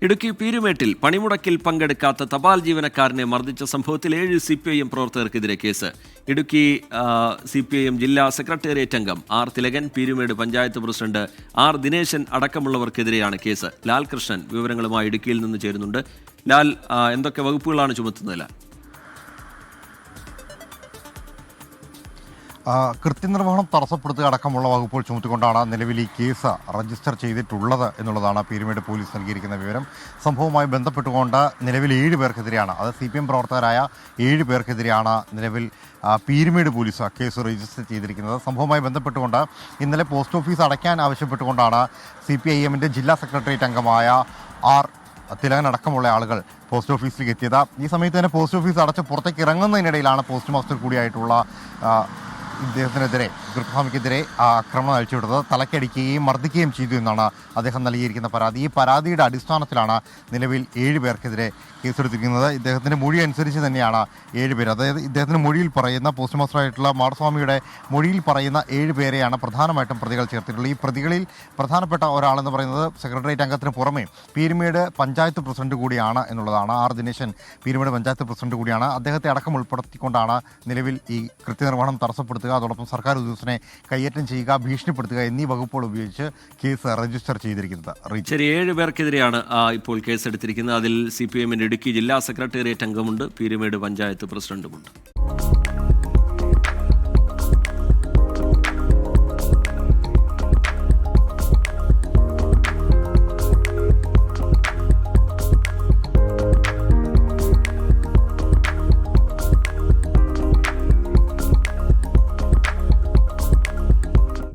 ഇടുക്കി പീരുമേട്ടിൽ പണിമുടക്കിൽ പങ്കെടുക്കാത്ത തപാൽ ജീവനക്കാരനെ മർദ്ദിച്ച സംഭവത്തിൽ 7 CPIM പ്രവർത്തകർക്കെതിരെ കേസ്. ഇടുക്കി CPIM ജില്ലാ സെക്രട്ടേറിയറ്റ് അംഗം R Thilakan, Peermade panchayat president R Dineshan അടക്കമുള്ളവർക്കെതിരെയാണ് കേസ്. ലാൽ കൃഷ്ണൻ വിവരങ്ങളുമായി ഇടുക്കിയിൽ നിന്ന് ചേരുന്നുണ്ട്. ലാൽ, എന്തൊക്കെ വകുപ്പുകളാണ് ചുമത്തുന്നത്? കൃത്യനിർവഹണം തടസ്സപ്പെടുത്തുക അടക്കമുള്ള വകുപ്പുകൾ ചുമത്തിക്കൊണ്ടാണ് നിലവിൽ ഈ കേസ് രജിസ്റ്റർ ചെയ്തിട്ടുള്ളത് എന്നുള്ളതാണ് പീരുമേട് പോലീസ് നൽകിയിരിക്കുന്ന വിവരം. സംഭവവുമായി ബന്ധപ്പെട്ടുകൊണ്ട് നിലവിൽ 7 പേർക്കെതിരെയാണ്, അത് CPM പ്രവർത്തകരായ 7 പേർക്കെതിരെയാണ് നിലവിൽ പീരുമേട് പോലീസ് കേസ് രജിസ്റ്റർ ചെയ്തിരിക്കുന്നത്. സംഭവവുമായി ബന്ധപ്പെട്ടുകൊണ്ട് ഇന്നലെ പോസ്റ്റ് ഓഫീസ് അടയ്ക്കാൻ ആവശ്യപ്പെട്ടുകൊണ്ടാണ് CPIMൻ്റെ ജില്ലാ സെക്രട്ടേറിയറ്റ് അംഗമായ ആർ തിലകൻ അടക്കമുള്ള ആളുകൾ പോസ്റ്റ് ഓഫീസിലേക്ക് എത്തിയത്. ഈ സമയത്ത് തന്നെ പോസ്റ്റ് ഓഫീസ് അടച്ച് പുറത്തേക്ക് ഇറങ്ങുന്നതിനിടയിലാണ് പോസ്റ്റ് മാസ്റ്റർ കൂടിയായിട്ടുള്ള ഇദ്ദേഹത്തിനെതിരെ, ഗൃഹസ്വാമിക്കെതിരെ ആക്രമണം അഴിച്ചുവിട്ടത്. തലക്കടിക്കുകയും മർദ്ദിക്കുകയും ചെയ്തു എന്നാണ് അദ്ദേഹം നൽകിയിരിക്കുന്ന പരാതി. ഈ പരാതിയുടെ അടിസ്ഥാനത്തിലാണ് നിലവിൽ 7 പേർക്കെതിരെ കേസെടുത്തിരിക്കുന്നത്. ഇദ്ദേഹത്തിൻ്റെ മൊഴി അനുസരിച്ച് തന്നെയാണ് 7 പേര്, അതായത് ഇദ്ദേഹത്തിൻ്റെ മൊഴിയിൽ പറയുന്ന, പോസ്റ്റ് മാസ്റ്ററായിട്ടുള്ള മാടസ്വാമിയുടെ മൊഴിയിൽ പറയുന്ന 7 പേരെയാണ് പ്രധാനമായിട്ടും പ്രതികൾ ചേർത്തിട്ടുള്ളത്. ഈ പ്രതികളിൽ പ്രധാനപ്പെട്ട ഒരാളെന്ന് പറയുന്നത് സെക്രട്ടേറിയറ്റ് അംഗത്തിന് പുറമെ പീരുമേട് പഞ്ചായത്ത് പ്രസിഡന്റ് കൂടിയാണ് എന്നുള്ളതാണ്. ആർ ദിനേശൻ പീരുമേട് പഞ്ചായത്ത് പ്രസിഡന്റ് കൂടിയാണ്. അദ്ദേഹത്തെ അടക്കം ഉൾപ്പെടുത്തിക്കൊണ്ടാണ് നിലവിൽ ഈ കൃത്യനിർവഹണം തടസ്സപ്പെടുത്തുക, അതോടൊപ്പം സർക്കാർ ഉദ്യോഗസ്ഥനെ കയ്യേറ്റം ചെയ്യുക, ഭീഷണിപ്പെടുത്തുക എന്നീ വകുപ്പുകൾ ഉപയോഗിച്ച് കേസ് രജിസ്റ്റർ ചെയ്തിരിക്കുന്നത്. ശരി, 7 പേർക്കെതിരെയാണ് ഇപ്പോൾ കേസെടുത്തിരിക്കുന്നത്. അതിൽ CPIMൻ്റെ ഇടുക്കി ജില്ലാ സെക്രട്ടേറിയറ്റ് അംഗമുണ്ട്, പീരുമേട് പഞ്ചായത്ത് പ്രസിഡന്റുമുണ്ട്.